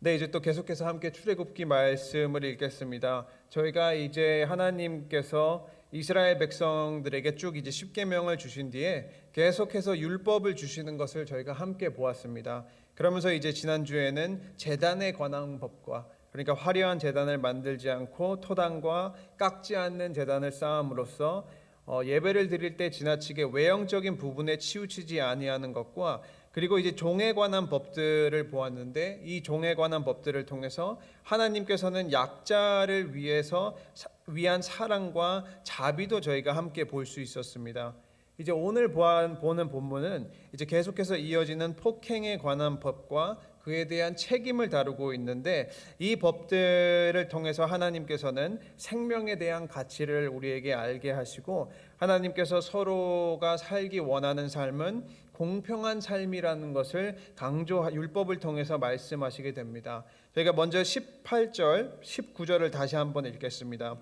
네, 이제 또 계속해서 함께 출애굽기 말씀을 읽겠습니다. 저희가 이제 하나님께서 이스라엘 백성들에게 쭉 이제 십계명을 주신 뒤에 계속해서 율법을 주시는 것을 저희가 함께 보았습니다. 그러면서 이제 지난주에는 제단에 관한 법과, 그러니까 화려한 제단을 만들지 않고 토단과 깎지 않는 제단을 쌓음으로써 예배를 드릴 때 지나치게 외형적인 부분에 치우치지 아니하는 것과, 그리고 이제 종에 관한 법들을 보았는데, 이 종에 관한 법들을 통해서 하나님께서는 약자를 위한 사랑과 자비도 저희가 함께 볼 수 있었습니다. 이제 오늘 보는 본문은 이제 계속해서 이어지는 폭행에 관한 법과 그에 대한 책임을 다루고 있는데, 이 법들을 통해서 하나님께서는 생명에 대한 가치를 우리에게 알게 하시고, 하나님께서 서로가 살기 원하는 삶은 공평한 삶이라는 것을 율법을 통해서 말씀하시게 됩니다. 저희가 먼저 18절, 19절을 다시 한번 읽겠습니다.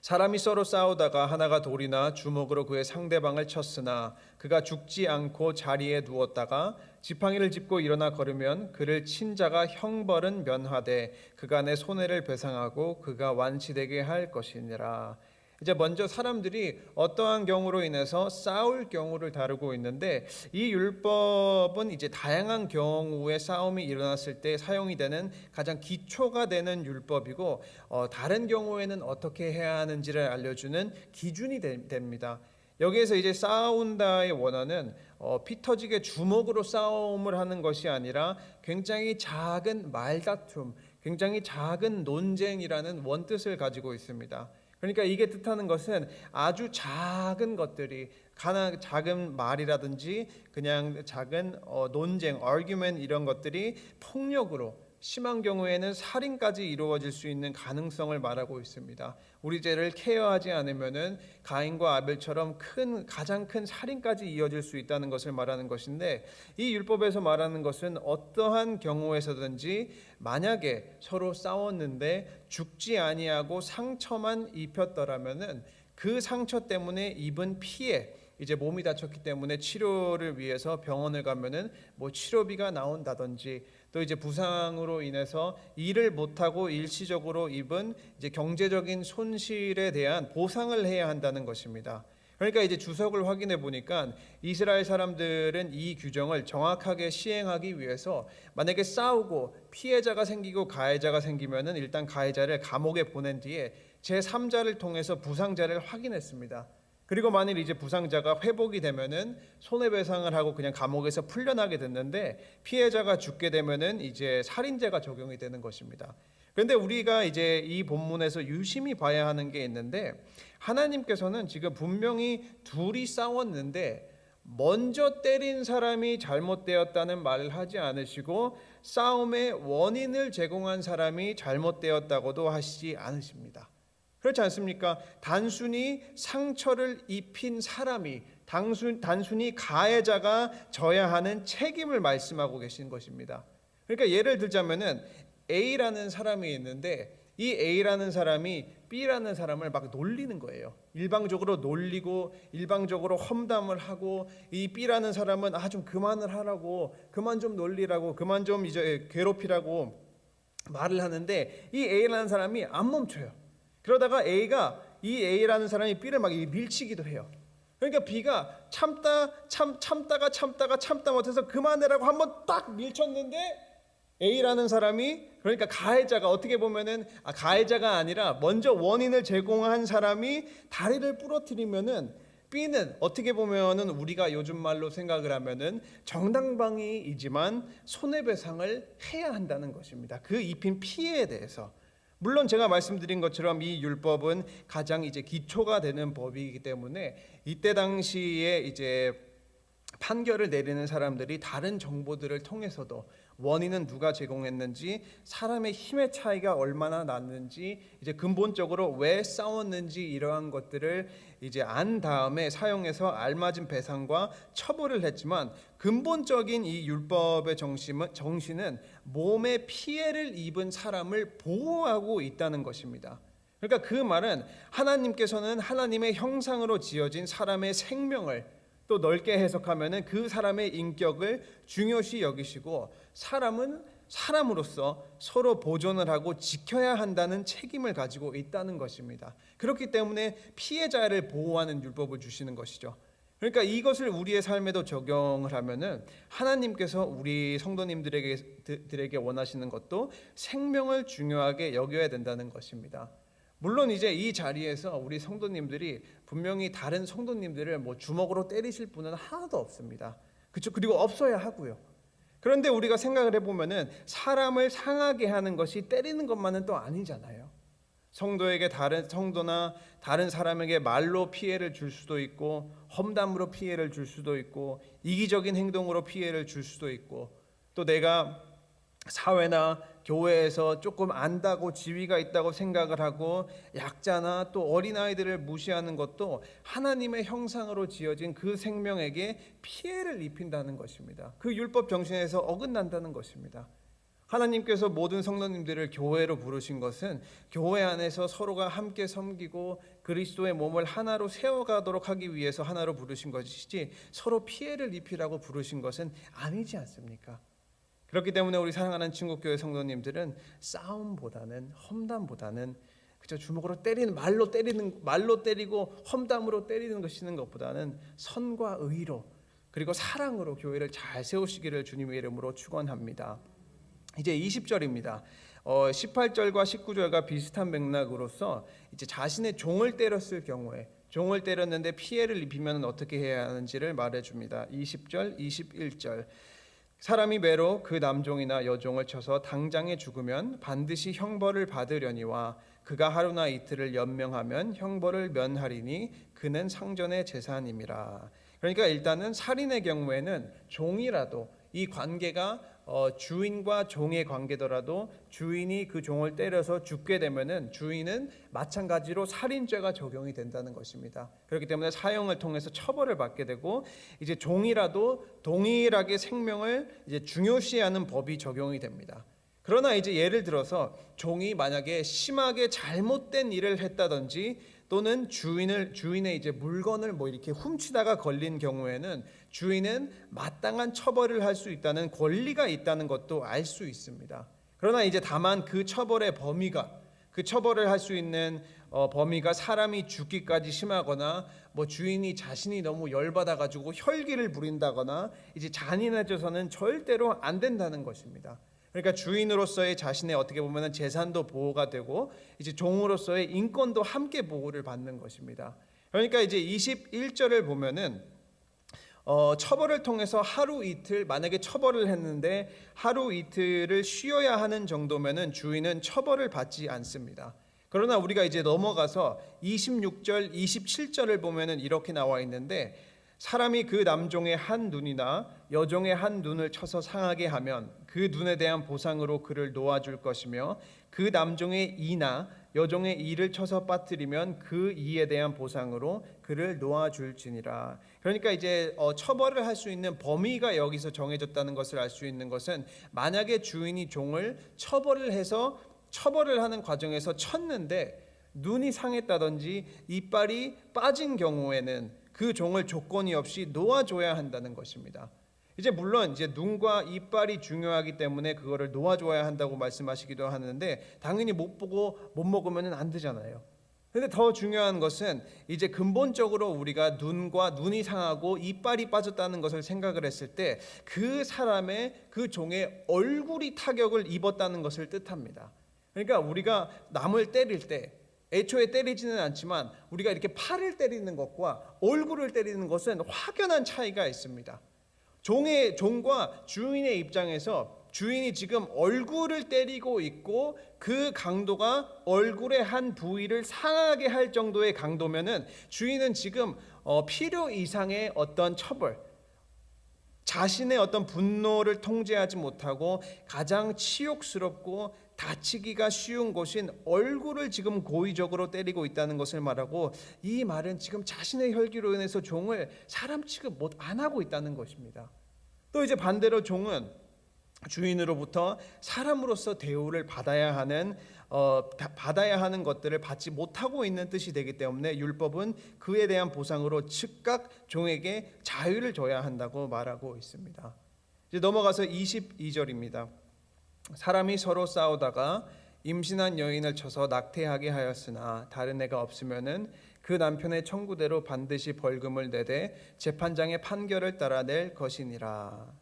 사람이 서로 싸우다가 하나가 돌이나 주먹으로 그의 상대방을 쳤으나 그가 죽지 않고 자리에 누웠다가 지팡이를 짚고 일어나 걸으면 그를 친 자가 형벌은 면하되 그가 내 손해를 배상하고 그가 완치되게 할 것이니라. 이제 먼저 사람들이 어떠한 경우로 인해서 싸울 경우를 다루고 있는데, 이 율법은 이제 다양한 경우에 싸움이 일어났을 때 사용이 되는 가장 기초가 되는 율법이고, 다른 경우에는 어떻게 해야 하는지를 알려주는 기준이 됩니다. 여기에서 이제 싸운다의 원어는 피 터지게 주먹으로 싸움을 하는 것이 아니라 굉장히 작은 말다툼, 굉장히 작은 논쟁이라는 원뜻을 가지고 있습니다. 그러니까 이게 뜻하는 것은 아주 작은 것들이, 작은 말이라든지 그냥 작은 논쟁, argument 이런 것들이 폭력으로, 심한 경우에는 살인까지 이루어질 수 있는 가능성을 말하고 있습니다. 우리 죄를 케어하지 않으면은 가인과 아벨처럼 가장 큰 살인까지 이어질 수 있다는 것을 말하는 것인데, 이 율법에서 말하는 것은 어떠한 경우에서든지 만약에 서로 싸웠는데 죽지 아니하고 상처만 입혔더라면은 그 상처 때문에 입은 피해, 이제 몸이 다쳤기 때문에 치료를 위해서 병원을 가면은 뭐 치료비가 나온다든지, 또 이제 부상으로 인해서 일을 못하고 일시적으로 입은 이제 경제적인 손실에 대한 보상을 해야 한다는 것입니다. 그러니까 이제 주석을 확인해 보니까 이스라엘 사람들은 이 규정을 정확하게 시행하기 위해서 만약에 싸우고 피해자가 생기고 가해자가 생기면은 일단 가해자를 감옥에 보낸 뒤에 제3자를 통해서 부상자를 확인했습니다. 그리고 만일 이제 부상자가 회복이 되면은 손해배상을 하고 그냥 감옥에서 풀려나게 됐는데, 피해자가 죽게 되면은 이제 살인죄가 적용이 되는 것입니다. 그런데 우리가 이제 이 본문에서 유심히 봐야 하는 게 있는데, 하나님께서는 지금 분명히 둘이 싸웠는데 먼저 때린 사람이 잘못되었다는 말을 하지 않으시고 싸움의 원인을 제공한 사람이 잘못되었다고도 하시지 않으십니다. 그렇지 않습니까? 단순히 상처를 입힌 사람이, 단순히 가해자가 져야 하는 책임을 말씀하고 계신 것입니다. 그러니까 예를 들자면은 A라는 사람이 있는데, 이 A라는 사람이 B라는 사람을 막 놀리는 거예요. 일방적으로 놀리고 일방적으로 험담을 하고, 이 B라는 사람은 좀 그만을 하라고, 그만 좀 놀리라고, 그만 좀 이제 괴롭히라고 말을 하는데, 이 A라는 사람이 안 멈춰요. 그러다가 이 A라는 사람이 B를 막 밀치기도 해요. 그러니까 B가 참다가 못해서 그만해라고 한번 딱 밀쳤는데, A라는 사람이, 그러니까 가해자가, 어떻게 보면은 가해자가 아니라 먼저 원인을 제공한 사람이 다리를 부러뜨리면은, B는 어떻게 보면은 우리가 요즘 말로 생각을 하면은 정당방위이지만 손해배상을 해야 한다는 것입니다. 그 입힌 피해에 대해서. 물론 제가 말씀드린 것처럼 이 율법은 가장 이제 기초가 되는 법이기 때문에 이때 당시에 이제 판결을 내리는 사람들이 다른 정보들을 통해서도 원인은 누가 제공했는지, 사람의 힘의 차이가 얼마나 났는지, 이제 근본적으로 왜 싸웠는지, 이러한 것들을 이제 안 다음에 사용해서 알맞은 배상과 처벌을 했지만, 근본적인 이 율법의 정신은 몸에 피해를 입은 사람을 보호하고 있다는 것입니다. 그러니까 그 말은 하나님께서는 하나님의 형상으로 지어진 사람의 생명을, 또 넓게 해석하면은 그 사람의 인격을 중요시 여기시고, 사람은 사람으로서 서로 보존을 하고 지켜야 한다는 책임을 가지고 있다는 것입니다. 그렇기 때문에 피해자를 보호하는 율법을 주시는 것이죠. 그러니까 이것을 우리의 삶에도 적용을 하면은 하나님께서 우리 성도님들에게 원하시는 것도 생명을 중요하게 여겨야 된다는 것입니다. 물론 이제 이 자리에서 우리 성도님들이 분명히 다른 성도님들을 뭐 주먹으로 때리실 분은 하나도 없습니다. 그렇죠? 그리고 없어야 하고요. 그런데 우리가 생각을 해보면은 사람을 상하게 하는 것이 때리는 것만은 또 아니잖아요. 성도에게 다른 성도나 다른 사람에게 말로 피해를 줄 수도 있고, 험담으로 피해를 줄 수도 있고, 이기적인 행동으로 피해를 줄 수도 있고, 또 내가 사회나 교회에서 조금 안다고 지위가 있다고 생각을 하고 약자나 또 어린아이들을 무시하는 것도 하나님의 형상으로 지어진 그 생명에게 피해를 입힌다는 것입니다. 그 율법 정신에서 어긋난다는 것입니다. 하나님께서 모든 성도님들을 교회로 부르신 것은 교회 안에서 서로가 함께 섬기고 그리스도의 몸을 하나로 세워가도록 하기 위해서 하나로 부르신 것이지 서로 피해를 입히라고 부르신 것은 아니지 않습니까? 그렇기 때문에 우리 사랑하는 친구교회 성도님들은 싸움보다는, 험담보다는, 그저 주먹으로 때리는, 말로 때리고 험담으로 때리는 것보다는 선과 의로 그리고 사랑으로 교회를 잘 세우시기를 주님의 이름으로 축원합니다. 이제 20절입니다. 18절과 19절과 비슷한 맥락으로서 이제 자신의 종을 때렸을 경우에, 종을 때렸는데 피해를 입히면 어떻게 해야 하는지를 말해줍니다. 20절, 21절. 사람이 매로 그 남종이나 여종을 쳐서 당장에 죽으면 반드시 형벌을 받으려니와 그가 하루나 이틀을 연명하면 형벌을 면하리니 그는 상전의 재산임이라. 그러니까 일단은 살인의 경우에는 종이라도, 이 관계가 주인과 종의 관계더라도 주인이 그 종을 때려서 죽게 되면은 주인은 마찬가지로 살인죄가 적용이 된다는 것입니다. 그렇기 때문에 사형을 통해서 처벌을 받게 되고, 이제 종이라도 동일하게 생명을 이제 중요시하는 법이 적용이 됩니다. 그러나 이제 예를 들어서 종이 만약에 심하게 잘못된 일을 했다든지 또는 주인의 이제 물건을 뭐 이렇게 훔치다가 걸린 경우에는 주인은 마땅한 처벌을 할 수 있다는 권리가 있다는 것도 알 수 있습니다. 그러나 이제 다만 그 처벌의 범위가, 그 처벌을 할 수 있는 범위가 사람이 죽기까지 심하거나 뭐 주인이 자신이 너무 열받아 가지고 혈기를 부린다거나 이제 잔인해져서는 절대로 안 된다는 것입니다. 그러니까 주인으로서의 자신의 어떻게 보면 재산도 보호가 되고 이제 종으로서의 인권도 함께 보호를 받는 것입니다. 그러니까 이제 21절을 보면은 처벌을 통해서 하루 이틀, 만약에 처벌을 했는데 하루 이틀을 쉬어야 하는 정도면은 주인은 처벌을 받지 않습니다. 그러나 우리가 이제 넘어가서 26절, 27절을 보면은 이렇게 나와 있는데, 사람이 그 남종의 한 눈이나 여종의 한 눈을 쳐서 상하게 하면 그 눈에 대한 보상으로 그를 놓아줄 것이며, 그 남종의 이나 여종의 이를 쳐서 빠뜨리면 그 이에 대한 보상으로 그를 놓아줄지니라. 그러니까 이제 처벌을 할 수 있는 범위가 여기서 정해졌다는 것을 알 수 있는 것은, 만약에 주인이 종을 처벌을 하는 과정에서 쳤는데 눈이 상했다든지 이빨이 빠진 경우에는 그 종을 조건이 없이 놓아줘야 한다는 것입니다. 이제 물론 이제 눈과 이빨이 중요하기 때문에 그거를 놓아줘야 한다고 말씀하시기도 하는데, 당연히 못 보고 못 먹으면 안 되잖아요. 근데 더 중요한 것은 이제 근본적으로 우리가 눈이 상하고 이빨이 빠졌다는 것을 생각을 했을 때 그 사람의, 그 종의 얼굴이 타격을 입었다는 것을 뜻합니다. 그러니까 우리가 남을 때릴 때 애초에 때리지는 않지만 우리가 이렇게 팔을 때리는 것과 얼굴을 때리는 것은 확연한 차이가 있습니다. 종과 주인의 입장에서 주인이 지금 얼굴을 때리고 있고 그 강도가 얼굴의 한 부위를 상하게 할 정도의 강도면은 주인은 지금 필요 이상의 어떤 처벌, 자신의 어떤 분노를 통제하지 못하고 가장 치욕스럽고 다치기가 쉬운 곳인 얼굴을 지금 고의적으로 때리고 있다는 것을 말하고, 이 말은 지금 자신의 혈기로 인해서 종을 사람 취급 안 하고 있다는 것입니다. 또 이제 반대로 종은 주인으로부터 사람으로서 대우를 받아야 하는 것들을 받지 못하고 있는 뜻이 되기 때문에 율법은 그에 대한 보상으로 즉각 종에게 자유를 줘야 한다고 말하고 있습니다. 이제 넘어가서 22절입니다. 사람이 서로 싸우다가 임신한 여인을 쳐서 낙태하게 하였으나 다른 애가 없으면은 그 남편의 청구대로 반드시 벌금을 내되 재판장의 판결을 따라낼 것이니라.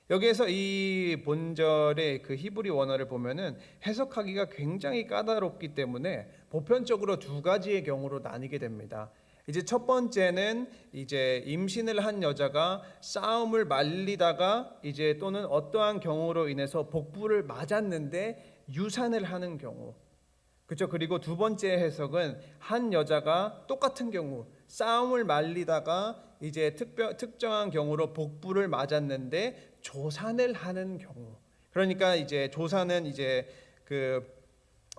여기에서 이 본절의 그 히브리 원어를 보면은 해석하기가 굉장히 까다롭기 때문에 보편적으로 두 가지의 경우로 나뉘게 됩니다. 이제 첫 번째는 이제 임신을 한 여자가 싸움을 말리다가 이제 또는 어떠한 경우로 인해서 복부를 맞았는데 유산을 하는 경우. 그렇죠. 그리고 두 번째 해석은 한 여자가 똑같은 경우 싸움을 말리다가 이제 특정한 경우로 복부를 맞았는데 조산을 하는 경우. 그러니까 이제 조산은 이제 그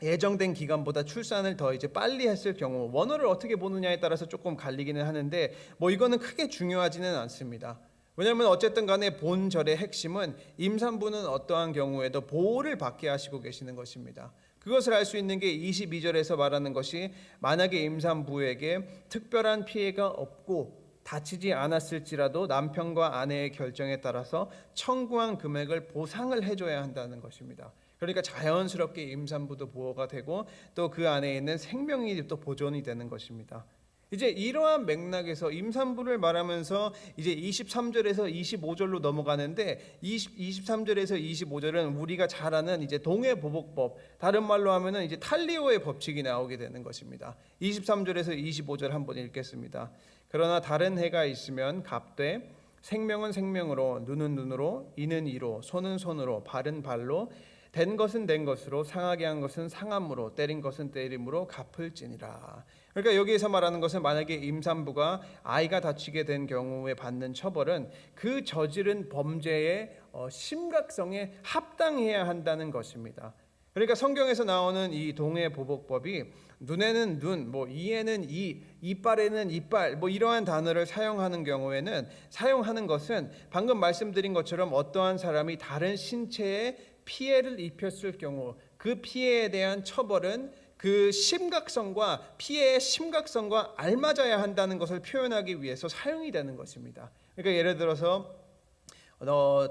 예정된 기간보다 출산을 더 이제 빨리 했을 경우, 원어를 어떻게 보느냐에 따라서 조금 갈리기는 하는데 뭐 이거는 크게 중요하지는 않습니다. 왜냐하면 어쨌든 간에 본절의 핵심은 임산부는 어떠한 경우에도 보호를 받게 하시고 계시는 것입니다. 그것을 알 수 있는 게 22절에서 말하는 것이 만약에 임산부에게 특별한 피해가 없고 다치지 않았을지라도 남편과 아내의 결정에 따라서 청구한 금액을 보상을 해줘야 한다는 것입니다. 그러니까 자연스럽게 임산부도 보호가 되고 또 그 안에 있는 생명이 또 보존이 되는 것입니다. 이제 이러한 맥락에서 임산부를 말하면서 이제 23절에서 25절로 넘어가는데 23절에서 25절은 우리가 잘 아는 이제 동해보복법, 다른 말로 하면은 이제 탈리오의 법칙이 나오게 되는 것입니다. 23절에서 25절 한번 읽겠습니다. 그러나 다른 해가 있으면 갑되 생명은 생명으로, 눈은 눈으로, 이는 이로, 손은 손으로, 발은 발로, 된 것은 된 것으로, 상하게 한 것은 상함으로, 때린 것은 때림으로 갚을지니라. 그러니까 여기에서 말하는 것은 만약에 임산부가 아이가 다치게 된 경우에 받는 처벌은 그 저지른 범죄의 심각성에 합당해야 한다는 것입니다. 그러니까 성경에서 나오는 이 동해보복법이 눈에는 눈, 뭐 이에는 이, 이빨에는 이빨, 뭐 이러한 단어를 사용하는 경우에는 사용하는 것은 방금 말씀드린 것처럼 어떠한 사람이 다른 신체에 피해를 입혔을 경우 그 피해에 대한 처벌은 그 심각성과 피해의 심각성과 알맞아야 한다는 것을 표현하기 위해서 사용이 되는 것입니다. 그러니까 예를 들어서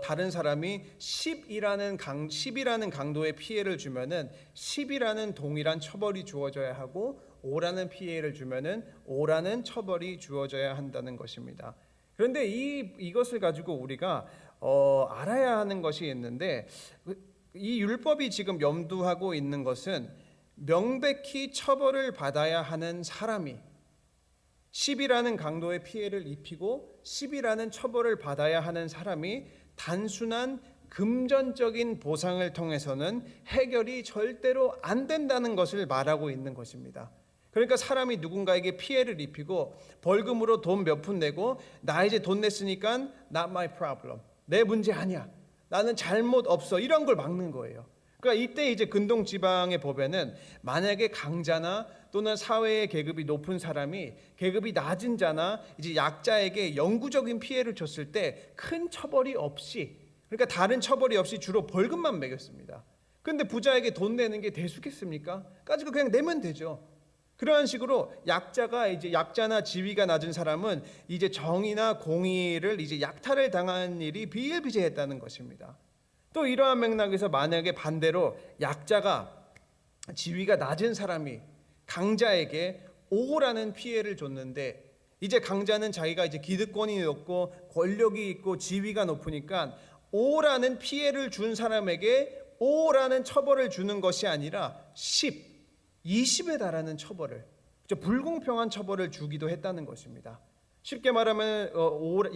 다른 사람이 10이라는 강도의 피해를 주면은 10이라는 동일한 처벌이 주어져야 하고 5라는 피해를 주면은 5라는 처벌이 주어져야 한다는 것입니다. 그런데 이것을 가지고 우리가 알아야 하는 것이 있는데 이 율법이 지금 염두하고 있는 것은 명백히 처벌을 받아야 하는 사람이 10이라는 강도의 피해를 입히고 10이라는 처벌을 받아야 하는 사람이 단순한 금전적인 보상을 통해서는 해결이 절대로 안 된다는 것을 말하고 있는 것입니다. 그러니까 사람이 누군가에게 피해를 입히고 벌금으로 돈 몇 푼 내고 나 이제 돈 냈으니까 not my problem, 내 문제 아니야, 나는 잘못 없어, 이런 걸 막는 거예요. 그러니까 이때 이제 근동 지방의 법에는 만약에 강자나 또는 사회의 계급이 높은 사람이 계급이 낮은 자나 이제 약자에게 영구적인 피해를 줬을 때 큰 처벌이 없이, 그러니까 다른 처벌이 없이 주로 벌금만 매겼습니다. 그런데 부자에게 돈 내는 게 대수겠습니까? 가지고 그냥 내면 되죠. 그러한 식으로 약자나 지위가 낮은 사람은 이제 정의나 공의를 이제 약탈을 당한 일이 비일비재했다는 것입니다. 또 이러한 맥락에서 만약에 반대로 약자가 지위가 낮은 사람이 강자에게 5라는 피해를 줬는데 이제 강자는 자기가 이제 기득권이 높고 권력이 있고 지위가 높으니까 5라는 피해를 준 사람에게 5라는 처벌을 주는 것이 아니라 10, 20에 달하는 처벌을, 불공평한 처벌을 주기도 했다는 것입니다. 쉽게 말하면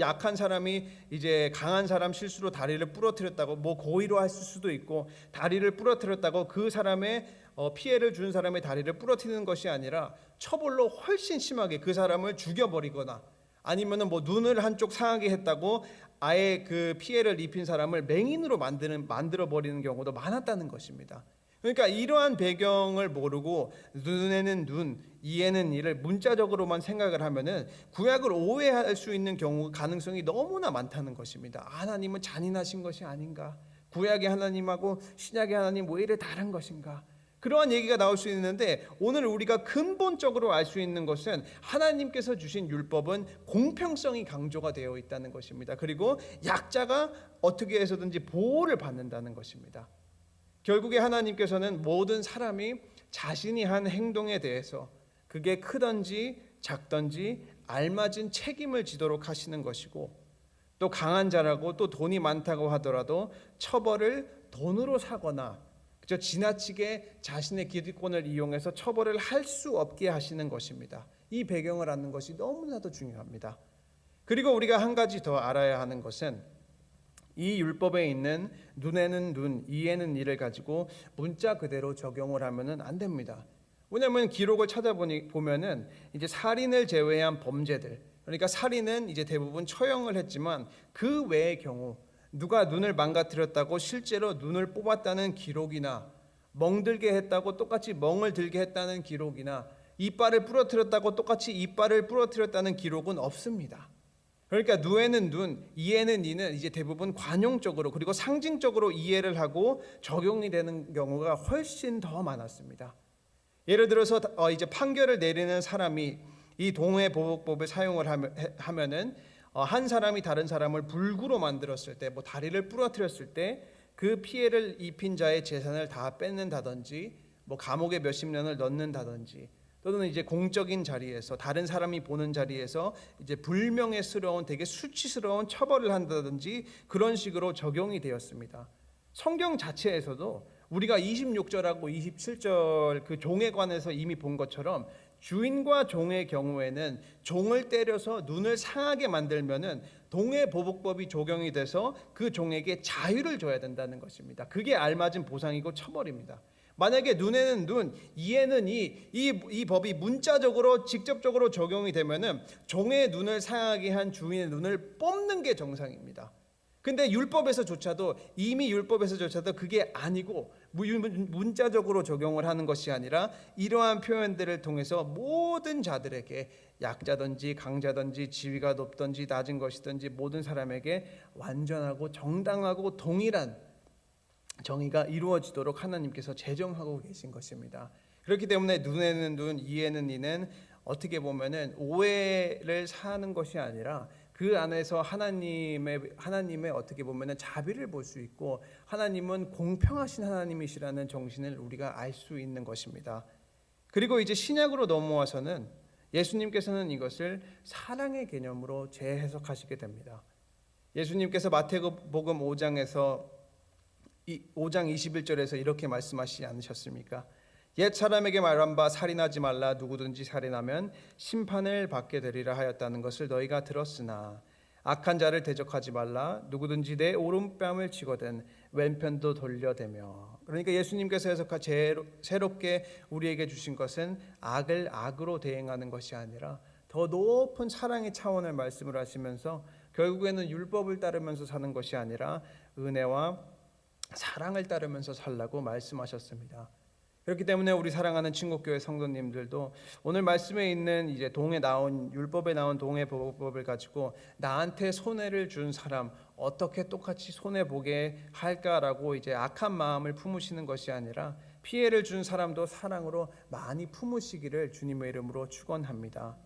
약한 사람이 이제 강한 사람 실수로 다리를 부러뜨렸다고, 뭐 고의로 했을 수도 있고, 다리를 부러뜨렸다고 그 사람의 피해를 준 사람의 다리를 부러뜨리는 것이 아니라 처벌로 훨씬 심하게 그 사람을 죽여버리거나, 아니면은 뭐 눈을 한쪽 상하게 했다고 아예 그 피해를 입힌 사람을 맹인으로 만들어 버리는 경우도 많았다는 것입니다. 그러니까 이러한 배경을 모르고 눈에는 눈, 이에는 이를 문자적으로만 생각을 하면은 구약을 오해할 수 있는 경우 가능성이 너무나 많다는 것입니다. 하나님은 잔인하신 것이 아닌가? 구약의 하나님하고 신약의 하나님 왜 이래 다른 것인가? 그러한 얘기가 나올 수 있는데 오늘 우리가 근본적으로 알 수 있는 것은 하나님께서 주신 율법은 공평성이 강조가 되어 있다는 것입니다. 그리고 약자가 어떻게 해서든지 보호를 받는다는 것입니다. 결국에 하나님께서는 모든 사람이 자신이 한 행동에 대해서 그게 크든지 작든지 알맞은 책임을 지도록 하시는 것이고, 또 강한 자라고 또 돈이 많다고 하더라도 처벌을 돈으로 사거나 그저 지나치게 자신의 기득권을 이용해서 처벌을 할 수 없게 하시는 것입니다. 이 배경을 아는 것이 너무나도 중요합니다. 그리고 우리가 한 가지 더 알아야 하는 것은 이 율법에 있는 눈에는 눈, 이에는 이를 가지고 문자 그대로 적용을 하면은 안 됩니다. 왜냐하면 기록을 찾아보면은 이제 살인을 제외한 범죄들, 그러니까 살인은 이제 대부분 처형을 했지만 그 외의 경우 누가 눈을 망가뜨렸다고 실제로 눈을 뽑았다는 기록이나, 멍들게 했다고 똑같이 멍을 들게 했다는 기록이나, 이빨을 부러뜨렸다고 똑같이 이빨을 부러뜨렸다는 기록은 없습니다. 그러니까 눈에는 눈, 이에는 이는 이제 대부분 관용적으로 그리고 상징적으로 이해를 하고 적용이 되는 경우가 훨씬 더 많았습니다. 예를 들어서 이제 판결을 내리는 사람이 이 동해보복법을 사용을 하면은 한 사람이 다른 사람을 불구로 만들었을 때, 뭐 다리를 부러뜨렸을 때 그 피해를 입힌 자의 재산을 다 뺏는다든지, 뭐 감옥에 몇십 년을 넣는다든지, 또는 이제 공적인 자리에서 다른 사람이 보는 자리에서 이제 불명예스러운 되게 수치스러운 처벌을 한다든지 그런 식으로 적용이 되었습니다. 성경 자체에서도 우리가 26절하고 27절 그 종에 관해서 이미 본 것처럼 주인과 종의 경우에는 종을 때려서 눈을 상하게 만들면은 동해보복법이 적용이 돼서 그 종에게 자유를 줘야 된다는 것입니다. 그게 알맞은 보상이고 처벌입니다. 만약에 눈에는 눈, 이에는 이 법이 문자적으로 직접적으로 적용이 되면은 종의 눈을 상하게 한 주인의 눈을 뽑는 게 정상입니다. 근데 율법에서조차도 이미 율법에서조차도 그게 아니고 문자적으로 적용을 하는 것이 아니라 이러한 표현들을 통해서 모든 자들에게 약자든지 강자든지 지위가 높든지 낮은 것이든지 모든 사람에게 완전하고 정당하고 동일한 정의가 이루어지도록 하나님께서 제정하고 계신 것입니다. 그렇기 때문에 눈에는 눈, 이에는 이는 어떻게 보면은 오해를 사는 것이 아니라 그 안에서 하나님의 어떻게 보면은 자비를 볼 수 있고, 하나님은 공평하신 하나님이시라는 정신을 우리가 알 수 있는 것입니다. 그리고 이제 신약으로 넘어와서는 예수님께서는 이것을 사랑의 개념으로 재해석하시게 됩니다. 예수님께서 마태복음 5장 21절에서 이렇게 말씀하시지 않으셨습니까? 옛 사람에게 말한 바 살인하지 말라, 누구든지 살인하면 심판을 받게 되리라 하였다는 것을 너희가 들었으나 악한 자를 대적하지 말라, 누구든지 내 오른뺨을 치거든 왼편도 돌려대며. 그러니까 예수님께서 새롭게 우리에게 주신 것은 악을 악으로 대응하는 것이 아니라 더 높은 사랑의 차원을 말씀을 하시면서 결국에는 율법을 따르면서 사는 것이 아니라 은혜와 사랑을 따르면서 살라고 말씀하셨습니다. 그렇기 때문에 우리 사랑하는 친구교회 성도님들도 오늘 말씀에 있는 이제 율법에 나온 동해보복법을 가지고 나한테 손해를 준 사람 어떻게 똑같이 손해 보게 할까라고 이제 악한 마음을 품으시는 것이 아니라 피해를 준 사람도 사랑으로 많이 품으시기를 주님의 이름으로 축원합니다.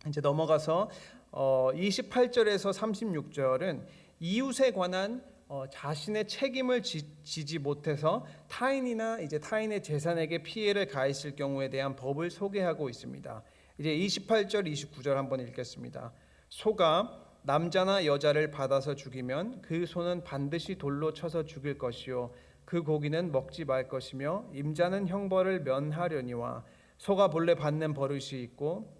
이제 넘어가서 28절에서 36절은 이웃에 관한 자신의 책임을 지지 못해서 타인이나 이제 타인의 재산에게 피해를 가했을 경우에 대한 법을 소개하고 있습니다. 이제 28절, 29절 한번 읽겠습니다. 소가 남자나 여자를 받아서 죽이면 그 소는 반드시 돌로 쳐서 죽일 것이요 그 고기는 먹지 말 것이며 임자는 형벌을 면하려니와 소가 본래 받는 버릇이 있고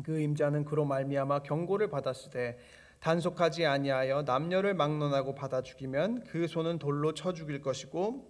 그 임자는 그로 말미암아 경고를 받았으되 단속하지 아니하여 남녀를 막론하고 받아 죽이면 그 소는 돌로 쳐 죽일 것이고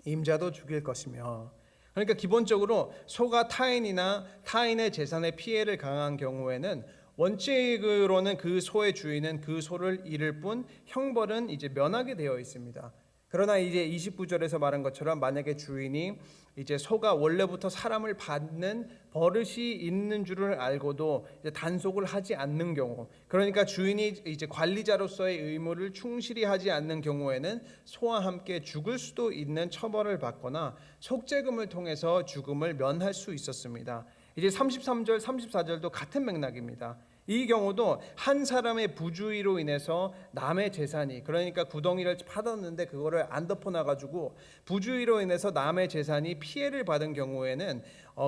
임자도 죽일 것이며. 그러니까 기본적으로 소가 타인이나 타인의 재산에 피해를 가한 경우에는 원칙으로는 그 소의 주인은 그 소를 잃을 뿐 형벌은 이제 면하게 되어 있습니다. 그러나 이제 29절에서 말한 것처럼 만약에 주인이 이제 소가 원래부터 사람을 받는 버릇이 있는 줄을 알고도 이제 단속을 하지 않는 경우, 그러니까 주인이 이제 관리자로서의 의무를 충실히 하지 않는 경우에는 소와 함께 죽을 수도 있는 처벌을 받거나 속죄금을 통해서 죽음을 면할 수 있었습니다. 이제 33절, 34절도 같은 맥락입니다. 이 경우도 한 사람의 부주의로 인해서 남의 재산이, 그러니까 구덩이를 파뒀는데 그거를 안 덮어놔가지고 부주의로 인해서 남의 재산이 피해를 받은 경우에는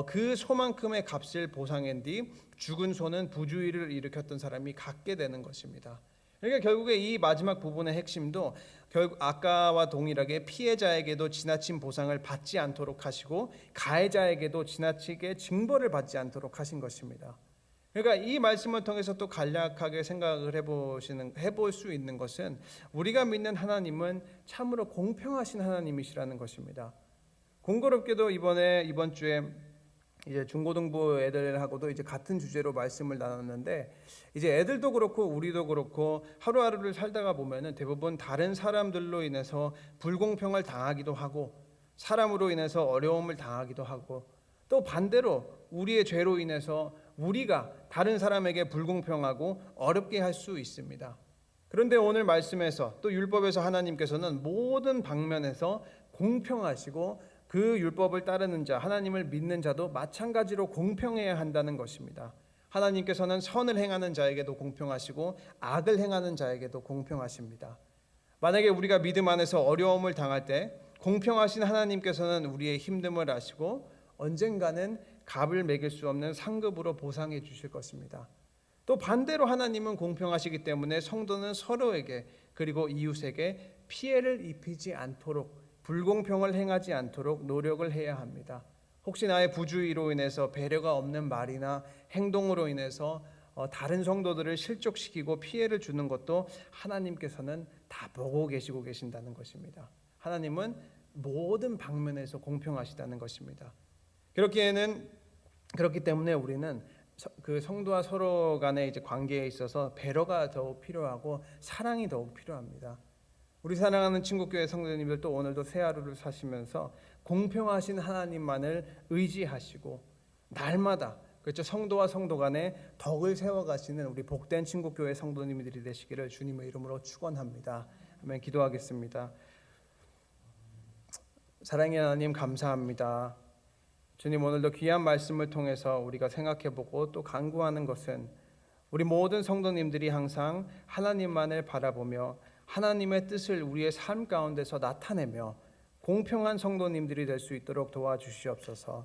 그 소만큼의 값을 보상한 뒤 죽은 소는 부주의를 일으켰던 사람이 갖게 되는 것입니다. 그러니까 결국에 이 마지막 부분의 핵심도 결국 아까와 동일하게 피해자에게도 지나친 보상을 받지 않도록 하시고 가해자에게도 지나치게 징벌을 받지 않도록 하신 것입니다. 그러니까 이 말씀을 통해서 또 간략하게 생각을 해볼 수 있는 것은 우리가 믿는 하나님은 참으로 공평하신 하나님이시라는 것입니다. 공교롭게도 이번 주에 이제 중고등부 애들하고도 이제 같은 주제로 말씀을 나눴는데, 이제 애들도 그렇고 우리도 그렇고 하루하루를 살다가 보면은 대부분 다른 사람들로 인해서 불공평을 당하기도 하고 사람으로 인해서 어려움을 당하기도 하고, 또 반대로 우리의 죄로 인해서 우리가 다른 사람에게 불공평하고 어렵게 할 수 있습니다. 그런데 오늘 말씀에서 또 율법에서 하나님께서는 모든 방면에서 공평하시고 그 율법을 따르는 자, 하나님을 믿는 자도 마찬가지로 공평해야 한다는 것입니다. 하나님께서는 선을 행하는 자에게도 공평하시고 악을 행하는 자에게도 공평하십니다. 만약에 우리가 믿음 안에서 어려움을 당할 때 공평하신 하나님께서는 우리의 힘듦을 아시고 언젠가는 값을 매길 수 없는 상급으로 보상해 주실 것입니다. 또 반대로 하나님은 공평하시기 때문에 성도는 서로에게 그리고 이웃에게 피해를 입히지 않도록, 불공평을 행하지 않도록 노력을 해야 합니다. 혹시 나의 부주의로 인해서 배려가 없는 말이나 행동으로 인해서 다른 성도들을 실족시키고 피해를 주는 것도 하나님께서는 다 보고 계신다는 것입니다. 하나님은 모든 방면에서 공평하시다는 것입니다. 그렇기 때문에 우리는 그 성도와 서로 간의 이제 관계에 있어서 배려가 더욱 필요하고 사랑이 더욱 필요합니다. 우리 사랑하는 친구교회 성도님들, 또 오늘도 새 하루를 사시면서 공평하신 하나님만을 의지하시고 날마다, 그렇죠, 성도와 성도 간에 덕을 세워가시는 우리 복된 친구교회 성도님들이 되시기를 주님의 이름으로 축원합니다. 아멘. 기도하겠습니다. 사랑의 하나님, 감사합니다. 주님, 오늘도 귀한 말씀을 통해서 우리가 생각해보고 또 간구하는 것은 우리 모든 성도님들이 항상 하나님만을 바라보며 하나님의 뜻을 우리의 삶 가운데서 나타내며 공평한 성도님들이 될 수 있도록 도와주시옵소서.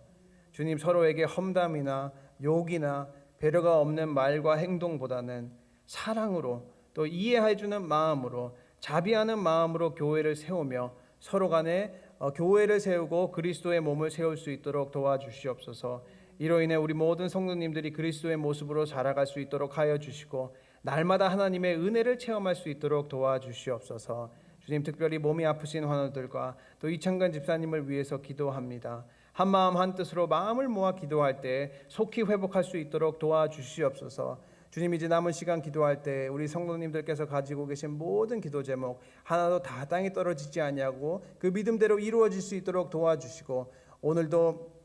주님, 서로에게 험담이나 욕이나 배려가 없는 말과 행동보다는 사랑으로, 또 이해해주는 마음으로, 자비하는 마음으로 교회를 세우며 서로 간에 교회를 세우고 그리스도의 몸을 세울 수 있도록 도와주시옵소서. 이로 인해 우리 모든 성도님들이 그리스도의 모습으로 자라갈 수 있도록 하여 주시고 날마다 하나님의 은혜를 체험할 수 있도록 도와주시옵소서. 주님, 특별히 몸이 아프신 환우들과 또 이창근 집사님을 위해서 기도합니다. 한 마음 한 뜻으로 마음을 모아 기도할 때 속히 회복할 수 있도록 도와주시옵소서. 주님, 이제 남은 시간 기도할 때 우리 성도님들께서 가지고 계신 모든 기도 제목 하나도 다 땅에 떨어지지 아니하고 그 믿음대로 이루어질 수 있도록 도와주시고, 오늘도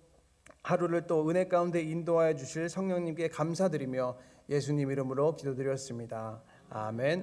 하루를 또 은혜 가운데 인도하여 주실 성령님께 감사드리며 예수님 이름으로 기도드렸습니다. 아멘.